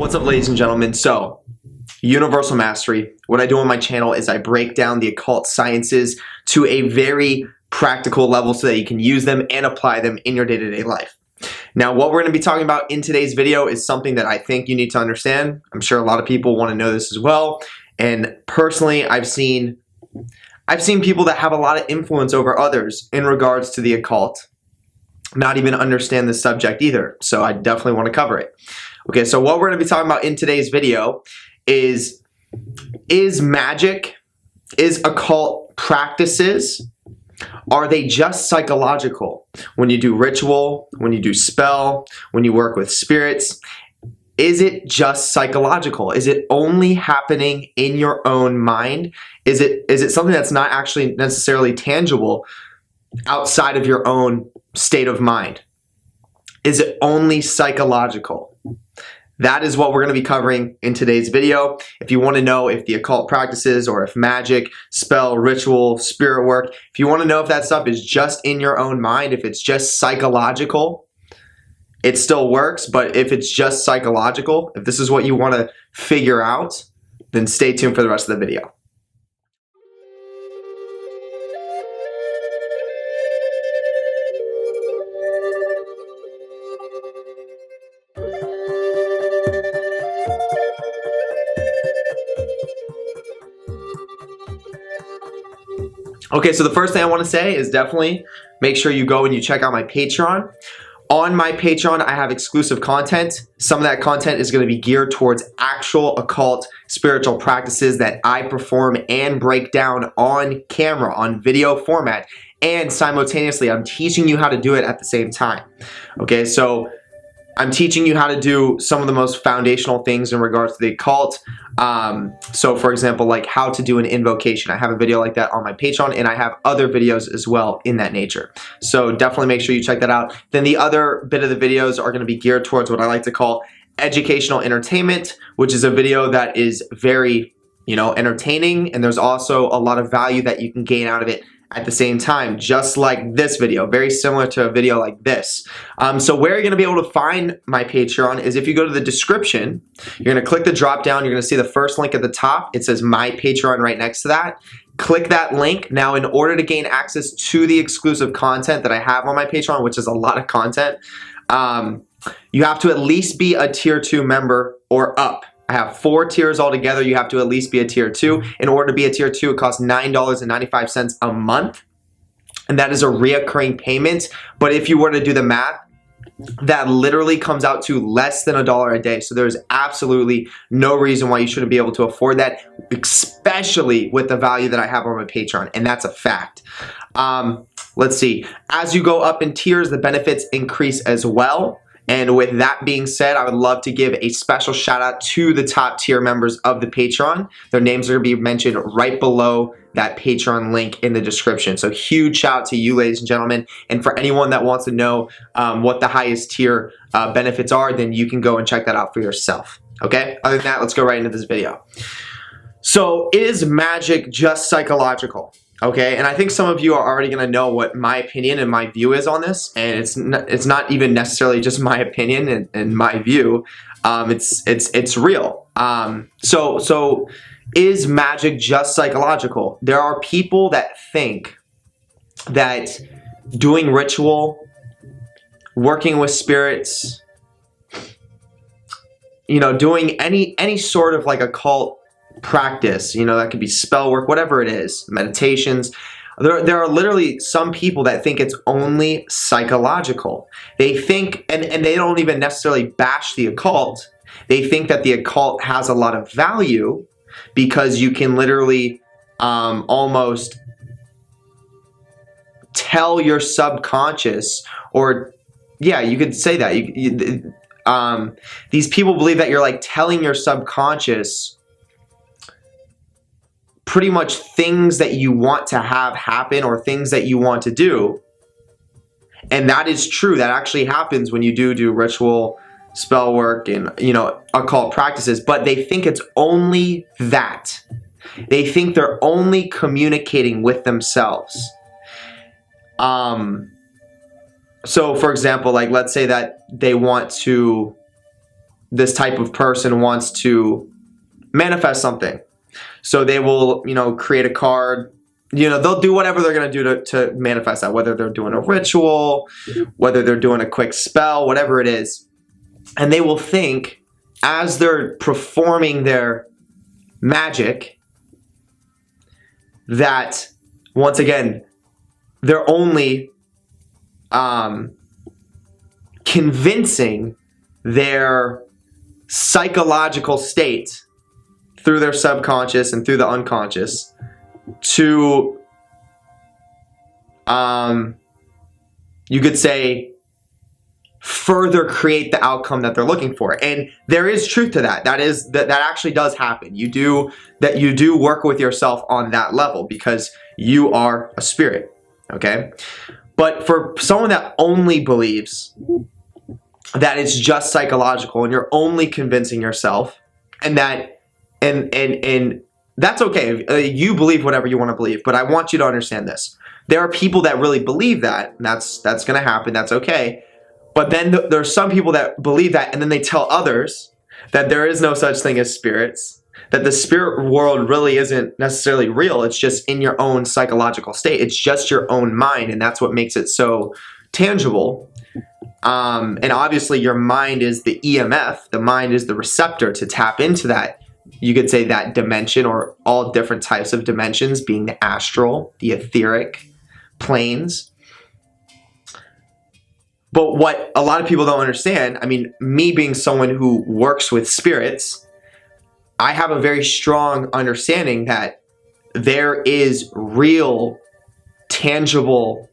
What's up, ladies and gentlemen? So, Universal Mastery, what I do on my channel is I break down the occult sciences to a very practical level so that you can use them and apply them in your day-to-day life. Now, what we're going to be talking about in today's video is something that I think you need to understand. I'm sure a lot of people want to know this as well. And personally, I've seen people that have a lot of influence over others in regards to the occult not even understand the subject either. So I definitely want to cover it. Okay, so what we're going to be talking about in today's video is magic, is occult practices, are they just psychological? When you do ritual, when you do spell, when you work with spirits, is it just psychological? Is it only happening in your own mind? Is it something that's not actually necessarily tangible outside of your own state of mind? Is it only psychological? That is what we're going to be covering in today's video. If you want to know if the occult practices or if magic, spell, ritual, spirit work, if you want to know if that stuff is just in your own mind, if it's just psychological, it still works. But if it's just psychological, if this is what you want to figure out, then stay tuned for the rest of the video. Okay, so the first thing I want to say is definitely make sure you go and you check out my Patreon. On my Patreon, I have exclusive content. Some of that content is going to be geared towards actual occult spiritual practices that I perform and break down on camera, on video format, and simultaneously, I'm teaching you how to do it at the same time. Okay, so I'm teaching you how to do some of the most foundational things in regards to the occult. So for example, like how to do an invocation. I have a video like that on my Patreon, and I have other videos as well in that nature. So definitely make sure you check that out. Then the other bit of the videos are going to be geared towards what I like to call educational entertainment, which is a video that is very, entertaining, and there's also a lot of value that you can gain out of it at the same time, just like this video, very similar to a video like this. So where you're going to be able to find my Patreon is if you go to the description, you're going to click the drop down, you're going to see the first link at the top. It says My Patreon right next to that. Click that link. Now, in order to gain access to the exclusive content that I have on my Patreon, which is a lot of content, you have to at least be a tier 2 member or up. I have 4 tiers altogether. You have to at least be a tier 2. In order to be a tier 2, it costs $9.95 a month. And that is a reoccurring payment. But if you were to do the math, that literally comes out to less than $1 a day. So there's absolutely no reason why you shouldn't be able to afford that, especially with the value that I have on my Patreon. And that's a fact. Let's see. As you go up in tiers, the benefits increase as well. And with that being said, I would love to give a special shout out to the top tier members of the Patreon. Their names are going to be mentioned right below that Patreon link in the description. So huge shout out to you, ladies and gentlemen. And for anyone that wants to know what the highest tier benefits are, then you can go and check that out for yourself. Okay? Other than that, let's go right into this video. So is magic just psychological? Okay, and I think some of you are already going to know what my opinion and my view is on this, and it's not even necessarily just my opinion and my view. It's real. So is magic just psychological? There are people that think that doing ritual, working with spirits, doing any sort of like occult practice, that could be spell work, whatever it is, meditations. There are literally some people that think it's only psychological. They think, and they don't even necessarily bash the occult. They think that the occult has a lot of value because you can literally almost tell your subconscious, or yeah, you could say that. These people believe that you're like telling your subconscious pretty much things that you want to have happen or things that you want to do. And that is true. That actually happens when you do ritual, spell work, and occult practices. But they think it's only that. They think they're only communicating with themselves. So for example, like let's say that they want to this type of person wants to manifest something. So they will, create a card. They'll do whatever they're going to do to manifest that, whether they're doing a ritual, whether they're doing a quick spell, whatever it is. And they will think, as they're performing their magic, that, once again, they're only convincing their psychological state through their subconscious and through the unconscious to, you could say, further create the outcome that they're looking for. And there is truth to that. That actually does happen. You do work with yourself on that level because you are a spirit. Okay? But for someone that only believes that it's just psychological and you're only convincing yourself, and that's okay. You believe whatever you want to believe, but I want you to understand this. There are people that really believe that, and that's going to happen. That's okay. But then there's some people that believe that, and then they tell others that there is no such thing as spirits, that the spirit world really isn't necessarily real. It's just in your own psychological state. It's just your own mind, and that's what makes it so tangible. And obviously your mind is the EMF. The mind is the receptor to tap into that. You could say that dimension, or all different types of dimensions, being the astral, the etheric planes. But what a lot of people don't understand, me being someone who works with spirits, I have a very strong understanding that there is real, tangible,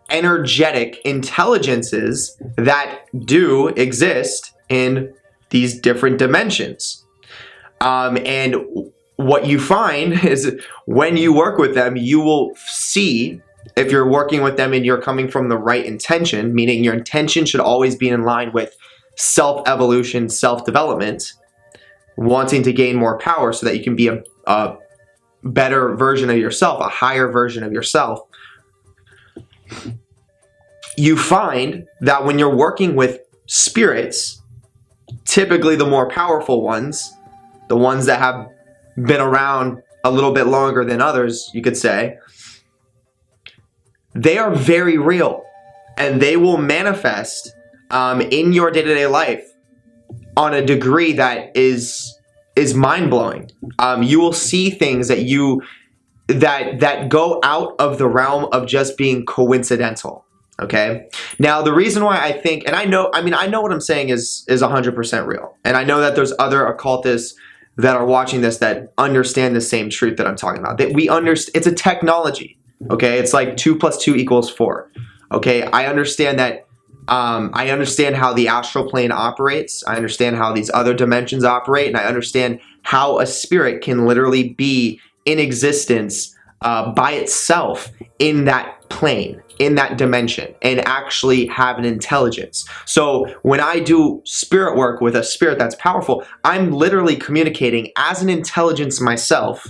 energetic intelligences that do exist in these different dimensions. And what you find is when you work with them, you will see, if you're working with them and you're coming from the right intention, meaning your intention should always be in line with self-evolution, self-development, wanting to gain more power so that you can be a better version of yourself, a higher version of yourself. You find that when you're working with spirits, typically the more powerful ones, the ones that have been around a little bit longer than others, you could say, they are very real, and they will manifest in your day-to-day life on a degree that is mind-blowing. You will see things that go out of the realm of just being coincidental. Okay. Now, the reason why I think, and I know what I'm saying is 100% real, and I know that there's other occultists that are watching this that understand the same truth that I'm talking about. That we understand, it's a technology. Okay, it's like 2 + 2 = 4. Okay, I understand that. I understand how the astral plane operates. I understand how these other dimensions operate, and I understand how a spirit can literally be in existence by itself in that plane, in that dimension, and actually have an intelligence. So when I do spirit work with a spirit that's powerful, I'm literally communicating as an intelligence myself,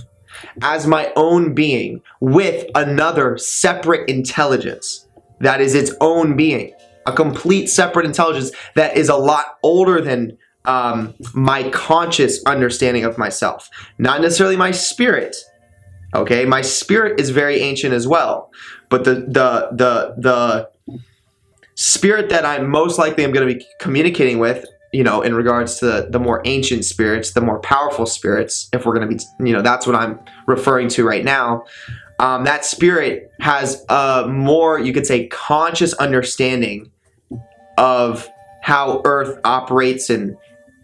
as my own being, with another separate intelligence that is its own being, a complete separate intelligence that is a lot older than my conscious understanding of myself. Not necessarily my spirit. Okay, my spirit is very ancient as well, but the spirit that I'm most likely going to be communicating with, in regards to the more ancient spirits, the more powerful spirits, if we're going to be, that's what I'm referring to right now. That spirit has a more, you could say, conscious understanding of how Earth operates and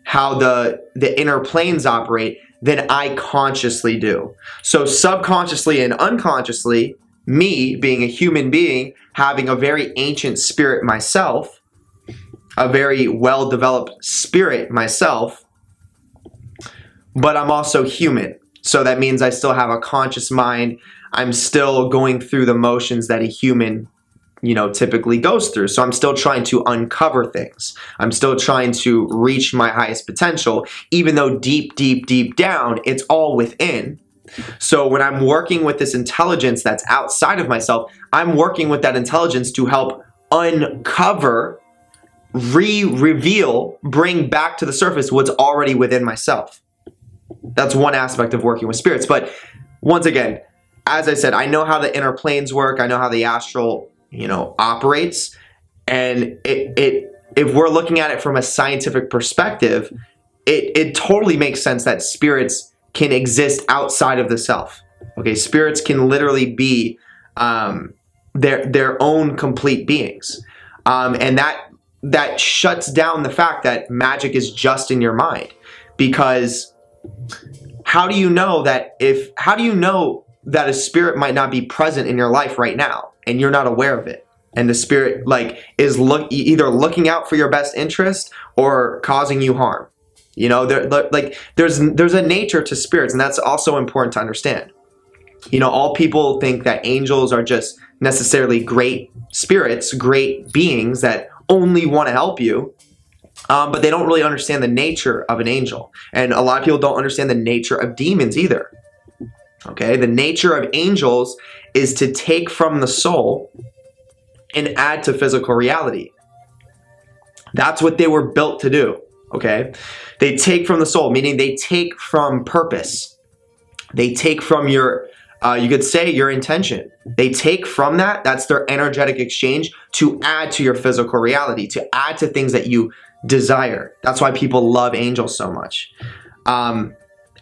how the inner planes operate than I consciously do. So subconsciously and unconsciously, me being a human being, having a very ancient spirit myself, a very well-developed spirit myself, but I'm also human. So that means I still have a conscious mind. I'm still going through the motions that a human, typically goes through. So I'm still trying to uncover things. I'm still trying to reach my highest potential, even though deep, deep, deep down, it's all within. So when I'm working with this intelligence that's outside of myself, I'm working with that intelligence to help uncover bring back to the surface what's already within myself. That's one aspect of working with spirits. But once again, as I said, I know how the inner planes work. I know how the astral, operates. And if we're looking at it from a scientific perspective, it totally makes sense that spirits can exist outside of the self. Okay, spirits can literally be their own complete beings, and that shuts down the fact that magic is just in your mind. Because how do you know that a spirit might not be present in your life right now and you're not aware of it? And the spirit is either looking out for your best interest or causing you harm. There's a nature to spirits, and that's also important to understand. All people think that angels are just necessarily great spirits, great beings that only want to help you, but they don't really understand the nature of an angel. And a lot of people don't understand the nature of demons either. Okay, the nature of angels is to take from the soul and add to physical reality. That's what they were built to do. Okay, they take from the soul, meaning they take from purpose. They take from your, you could say, your intention. They take from that. That's their energetic exchange to add to your physical reality, to add to things that you desire. That's why people love angels so much.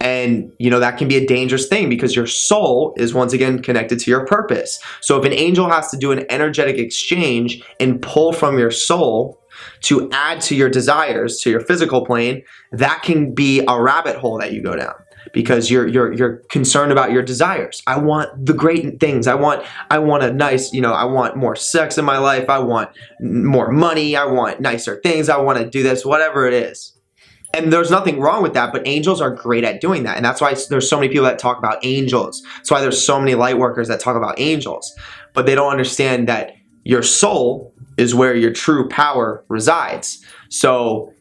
And that can be a dangerous thing because your soul is once again connected to your purpose. So if an angel has to do an energetic exchange and pull from your soul to add to your desires, to your physical plane, that can be a rabbit hole that you go down because you're concerned about your desires. I want the great things. I want a nice, I want more sex in my life. I want more money. I want nicer things. I want to do this, whatever it is. And there's nothing wrong with that, but angels are great at doing that. And that's why there's so many people that talk about angels. That's why there's so many light workers that talk about angels. But they don't understand that your soul is where your true power resides. So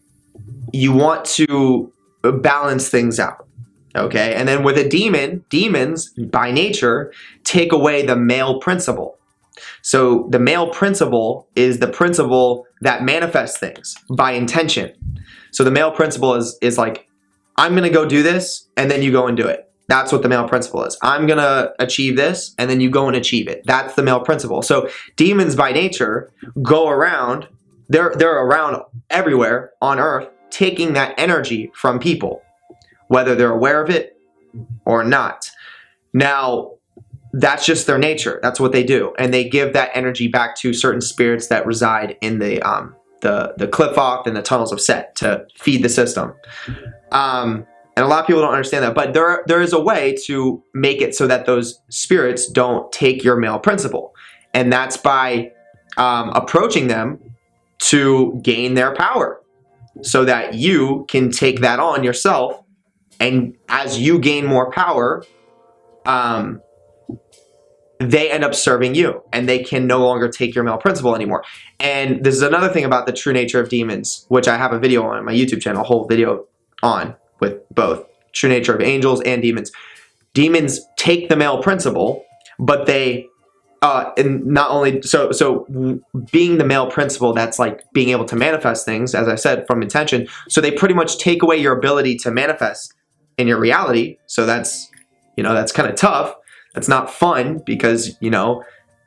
you want to balance things out. Okay? And then with a demon, demons by nature take away the male principle. So the male principle is the principle that manifests things by intention. So the male principle is like, I'm going to go do this, and then you go and do it. That's what the male principle is. I'm going to achieve this, and then you go and achieve it. That's the male principle. So demons by nature go around, they're around everywhere on earth, taking that energy from people, whether they're aware of it or not. Now, that's just their nature. That's what they do. And they give that energy back to certain spirits that reside in the Cliff and the tunnels of Set to feed the system. And a lot of people don't understand that, but there is a way to make it so that those spirits don't take your male principle. And that's by approaching them to gain their power so that you can take that on yourself. And as you gain more power, they end up serving you, and they can no longer take your male principle anymore. And this is another thing about the true nature of demons, which I have a video on my YouTube channel, a whole video on with both true nature of angels and demons. Demons take the male principle, but they, and not only, so being the male principle, that's like being able to manifest things, as I said, from intention. So they pretty much take away your ability to manifest in your reality. So that's, that's kind of tough. It's not fun because,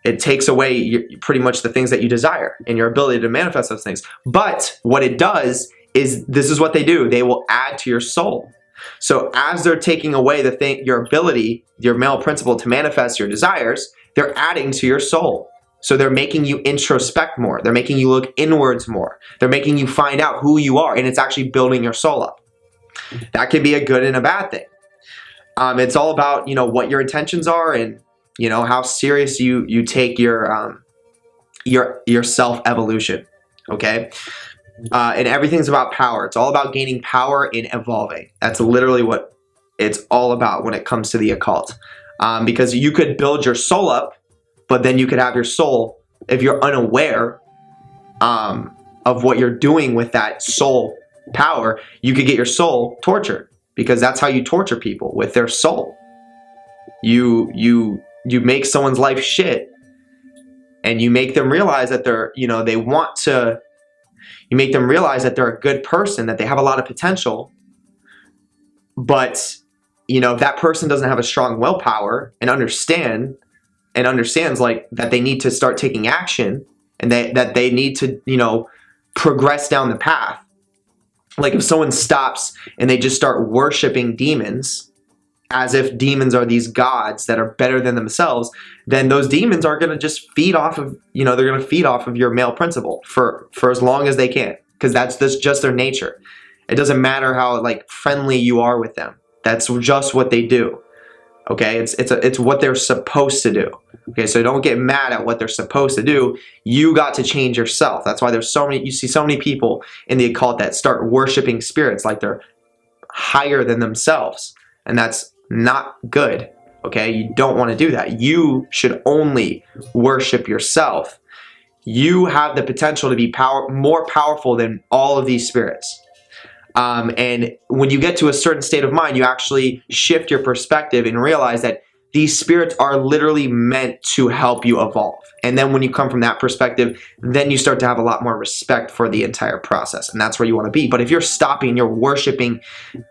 it takes away pretty much the things that you desire and your ability to manifest those things. But what it does is, this is what they do. They will add to your soul. So as they're taking away your ability, your male principle to manifest your desires, they're adding to your soul. So they're making you introspect more. They're making you look inwards more. They're making you find out who you are, and it's actually building your soul up. That can be a good and a bad thing. It's all about, what your intentions are and, how serious you take your self-evolution, okay? And everything's about power. It's all about gaining power and evolving. That's literally what it's all about when it comes to the occult. Because you could build your soul up, but then you could have your soul, if you're unaware of what you're doing with that soul power, you could get your soul tortured. Because that's how you torture people, with their soul. You make someone's life shit, and you make them realize that they want to You make them realize that they're a good person, that they have a lot of potential, but if that person doesn't have a strong willpower and understands like that they need to start taking action, and that they need to progress down the path. Like if someone stops and they just start worshiping demons as if demons are these gods that are better than themselves, then those demons are going to just feed off of they're going to feed off of your male principle for as long as they can, because that's just their nature. It doesn't matter how like friendly you are with them. That's just what they do. Okay, it's what they're supposed to do. Okay, so don't get mad at what they're supposed to do. You got to change yourself. That's why you see so many people in the occult that start worshiping spirits like they're higher than themselves, and that's not good. Okay, you don't want to do that. You should only worship yourself. You have the potential to be more powerful than all of these spirits. And when you get to a certain state of mind, you actually shift your perspective and realize that these spirits are literally meant to help you evolve. And then when you come from that perspective, then you start to have a lot more respect for the entire process. And that's where you want to be. But if you're stopping, you're worshiping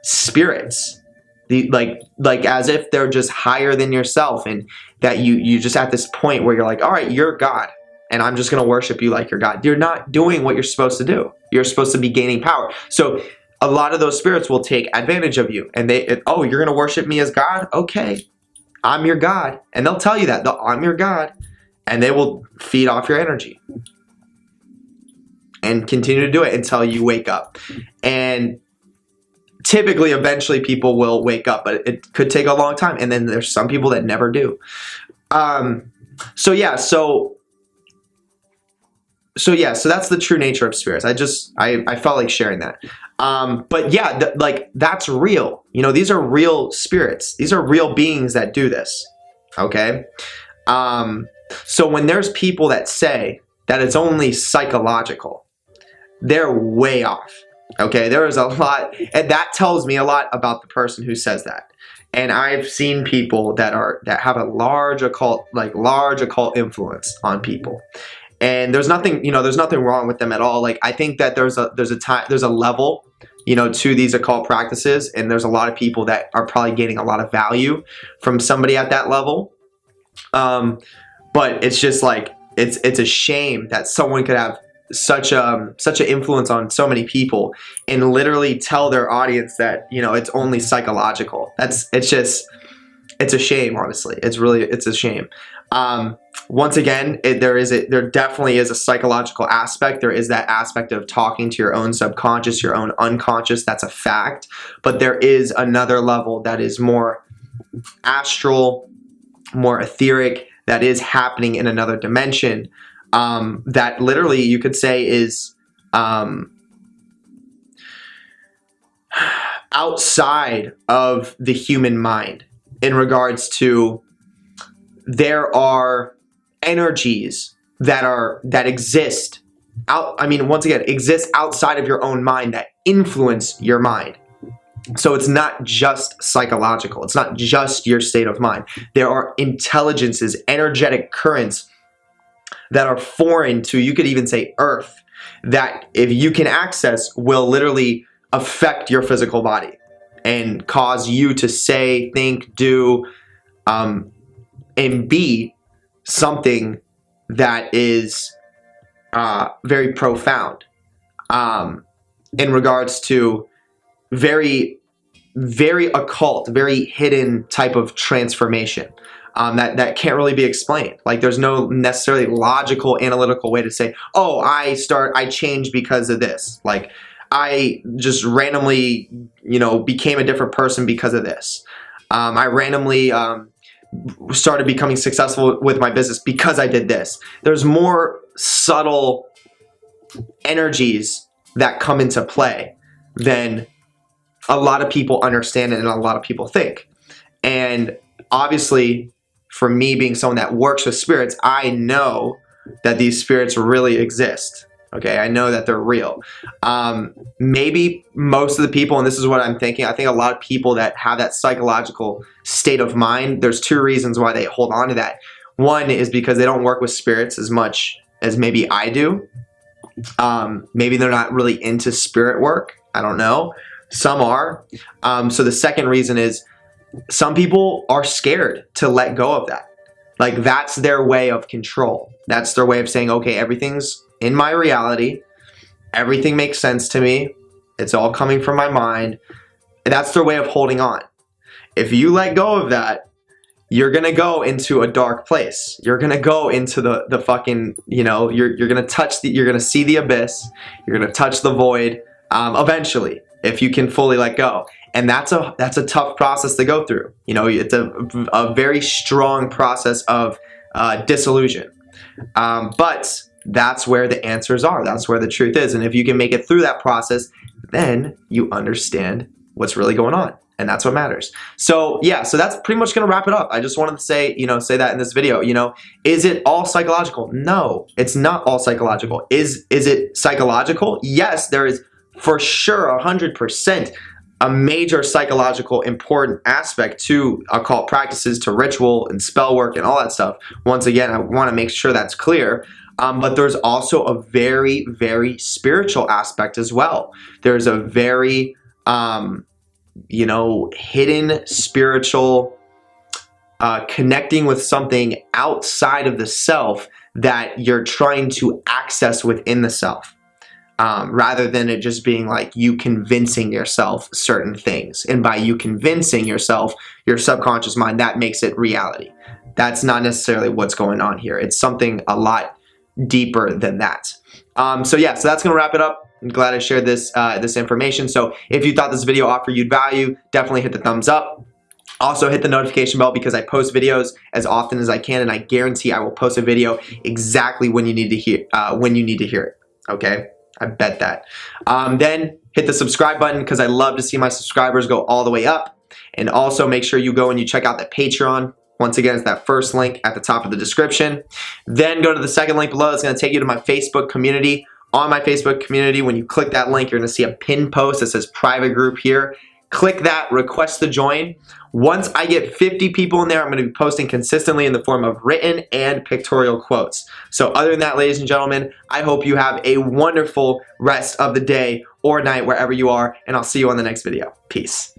spirits, like as if they're just higher than yourself, and that you just at this point where you're like, all right, you're God, and I'm just going to worship you like you're God. You're not doing what you're supposed to do. You're supposed to be gaining power. So a lot of those spirits will take advantage of you, and you're going to worship me as God? Okay, I'm your God. And they'll tell you that, I'm your God, and they will feed off your energy and continue to do it until you wake up. And typically, eventually people will wake up, but it could take a long time. And then there's some people that never do. So that's the true nature of spirits. I felt like sharing that. But yeah, that's real. These are real spirits. These are real beings that do this. Okay. So when there's people that say that it's only psychological, they're way off. Okay. There is a lot, and that tells me a lot about the person who says that. And I've seen people that have a large occult influence on people. And there's nothing wrong with them at all. Like, I think that there's a level, to these occult practices, and there's a lot of people that are probably getting a lot of value from somebody at that level. But it's just like, it's a shame that someone could have such an influence on so many people and literally tell their audience that, it's only psychological. It's a shame, honestly. It's a shame. Once again, there definitely is a psychological aspect. There is that aspect of talking to your own subconscious, your own unconscious. That's a fact. But there is another level that is more astral, more etheric, that is happening in another dimension, that literally you could say is outside of the human mind, in regards to there are energies that exist exist outside of your own mind, that influence your mind. So it's not just psychological. It's not just your state of mind. There are intelligences, energetic currents that are foreign to, you could even say, Earth, that if you can access, will literally affect your physical body and cause you to say, think, do, and be something that is very profound, in regards to very, very occult, very hidden type of transformation, that can't really be explained. Like, there's no necessarily logical, analytical way to say, oh, I changed because of this. Like, I just randomly, became a different person because of this. I randomly started becoming successful with my business because I did this. There's more subtle energies that come into play than a lot of people understand and a lot of people think. And obviously, for me being someone that works with spirits, I know that these spirits really exist. Okay, I know that they're real. Maybe most of the people, and this is what I'm thinking, I think a lot of people that have that psychological state of mind, there's two reasons why they hold on to that. One is because they don't work with spirits as much as maybe I do. Maybe they're not really into spirit work. I don't know. Some are. So the second reason is some people are scared to let go of that. Like, that's their way of control. That's their way of saying, okay, everything's in my reality. Everything makes sense to me. It's all coming from my mind. And that's their way of holding on. If you let go of that, you're going to go into a dark place. You're going to go into the fucking, you know, you're going to touch you're going to see the abyss. You're going to touch the void eventually, if you can fully let go. And that's a tough process to go through. You know, it's a very strong process of disillusion. But that's where the answers are. That's where the truth is. And if you can make it through that process, then you understand what's really going on. And that's what matters. So yeah, so that's pretty much gonna wrap it up. I just wanted to say, say that in this video. Is it all psychological? No, it's not all psychological. Is it psychological? Yes, there is for sure 100% a major psychological important aspect to occult practices, to ritual and spell work and all that stuff. Once again, I want to make sure that's clear. But there's also a very, very spiritual aspect as well. There's a very, hidden spiritual connecting with something outside of the self that you're trying to access within the self. Rather than it just being like you convincing yourself certain things. And by you convincing yourself, your subconscious mind, that makes it reality. That's not necessarily what's going on here. It's something a lot deeper than that. So that's going to wrap it up. I'm glad I shared this information. So if you thought this video offered you value, definitely hit the thumbs up. Also hit the notification bell, because I post videos as often as I can, and I guarantee I will post a video exactly when you need to hear it. Okay? I bet that. Then hit the subscribe button, because I love to see my subscribers go all the way up. And also make sure you go and you check out the Patreon. Once again, it's that first link at the top of the description. Then go to the second link below. It's going to take you to my Facebook community. On my Facebook community, when you click that link, you're going to see a pinned post that says private group here. Click that, request to join. Once I get 50 people in there, I'm going to be posting consistently in the form of written and pictorial quotes. So other than that, ladies and gentlemen, I hope you have a wonderful rest of the day or night wherever you are, and I'll see you on the next video. Peace.